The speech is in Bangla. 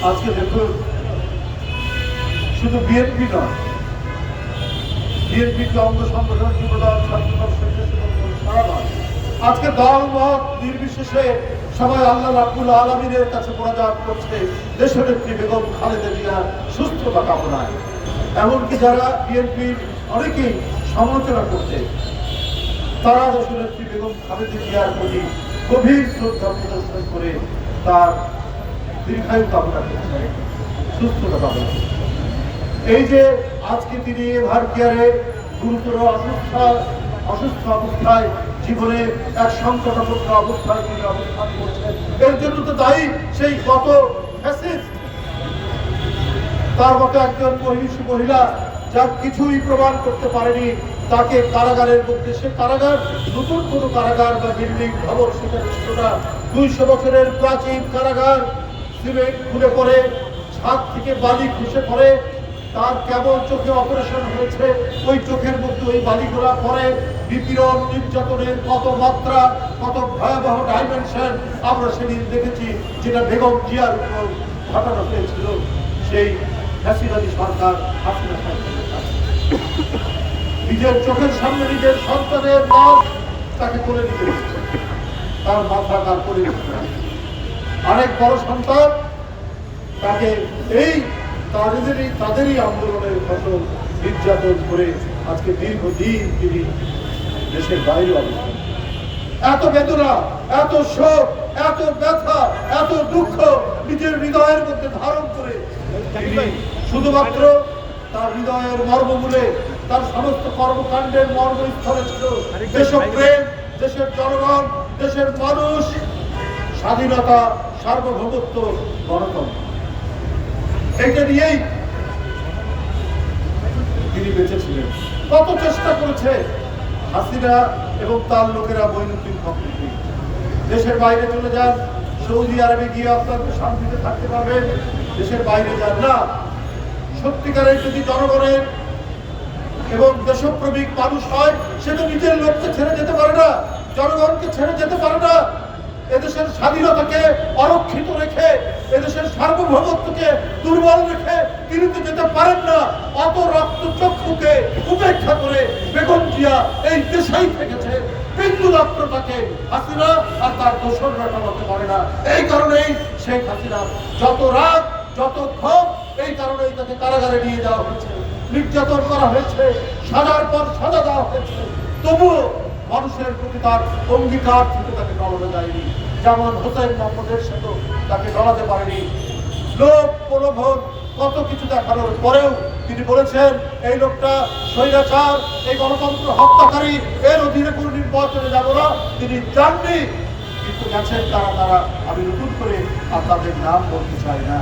আজকে দেখুন, শুধু বিএনপি নয়, বিএনপি অঙ্গ সংগঠন যুবদল ছাত্রদল সারা নয়, আজকে দল মত নির্বিশেষে সবাই আল্লাহ রাব্বুল আলামিনের কাছে মোনাজাত করছে দেশনেত্রী বেগম খালেদা জিয়ার সুস্থতা কামনায়। এমনকি যারা বিএনপির অনেকেই সমালোচনা করছে, তারা দেশনেত্রী বেগম খালেদা জিয়ার প্রতি গভীর শ্রদ্ধা প্রদর্শন করে তার দীর্ঘায়ু কামনা করছে, সুস্থতা কামনা করছে। এই যে আজকে তিনি এভার কেয়ারে গুরুতর অসুস্থ অবস্থায়, জীবনে এক সংকটাপন্ন অবস্থায় তিনি অবস্থান করছেন, এর জন্য তো দায়ী সেই গত ফ্যাসিস্ট। তার মতো একজন মহিলা যার কিছুই প্রমাণ করতে পারেনি, তাকে কারাগারের মধ্যে, সে কারাগার নতুন কোনো কারাগার বা বিল্ডিং ভবন সেখানে ছিল না, 200 বছরের প্রাচীন কারাগার, সিমেন্ট খুলে পড়ে, ছাদ থেকে বালি খসে পড়ে, তার কেবল চোখে অপারেশন হয়েছে, ওই চোখের মধ্যে ওই বালিগুলা পড়ে, বিপীড়ন নির্যাতনের কত মাত্রা, কত ভয়াবহ ডাইমেনশন আমরা সেদিন দেখেছি, যেটা বেগম জিয়ার উপর ঘটানো হয়েছিল সেই ফ্যাসিবাদী সরকার হাসিনা সরকারের কাছে। নিজের চোখের সামনে নিজের সন্তানের লাশ তাকে করে দিতে হচ্ছে, তার মাথা তার করে দিতে হচ্ছে। আরেক বড় সন্তান তাকে এই তাদেরই আন্দোলনের ফসল নির্যাতন করে আজকে দীর্ঘদিন তিনি দেশের বাইরে অবস্থান। এত বেদনা, এত শোক, এত ব্যথা, এত দুঃখ নিজের হৃদয়ের মধ্যে ধারণ করে তিনি শুধুমাত্র তার হৃদয়ের মর্মমূলে, তার সমস্ত কর্মকাণ্ডের মর্মস্থলে ছিল দেশপ্রেম, দেশের জনগণ, দেশের মানুষ, স্বাধীনতা, সার্বভৌমত্ব, গণতন্ত্র। এটা নিয়েই তিনি বেঁচে ছিলেন। কত চেষ্টা করেছে হাসিনা এবং তার লোকেরা বৈনন্দিন প্রকৃতি, দেশের বাইরে চলে যান, সৌদি আরবে গিয়ে আপনাকে শান্তিতে থাকতে পারবেন, দেশের বাইরে যান না। সত্যিকারের যদি জনগণের এবং দেশপ্রেমিক মানুষ হয়, সে তো নিজের লোককে ছেড়ে যেতে পারে না, জনগণকে ছেড়ে যেতে পারে না। এদেশের স্বাধীনতাকে অরক্ষিত রেখে, এদেশের সার্বভৌমত্বকে দুর্বল রেখে তিনি তো যেতে পারেন না। অত রক্তচক্ষুকে উপেক্ষা করে বেগম জিয়া এই দেশেই থেকেছে, বিন্দু মাত্র তাকে হাসিনা আর তার দোসররা টানাতে পারে না। এই কারণেই শেখ হাসিনা যত রাগ, যত ক্ষোভ, এই কারণেই তাকে কারাগারে নিয়ে যাওয়া হয়েছে, নির্যাতন করা হয়েছে, সাজার পর সাজা দেওয়া হয়েছে, তবুও মানুষের প্রতি তার অঙ্গীকার থেকে তাকে টলানো যায়নি। যেমন হোসেন মোহাম্মদের সাথে তাকে টলাতে পারেনি। লোক প্রলোভন কত কিছু দেখানোর পরেও তিনি বলেছেন এই লোকটা স্বৈরাচার, এই গণতন্ত্র হত্যাকারী, এর অধীনে কোনো নির্বাচনে যাব না। তিনি জাননি, কিন্তু গেছেন তারা। আমি নতুন করে আর তাদের নাম বলতে চাই না।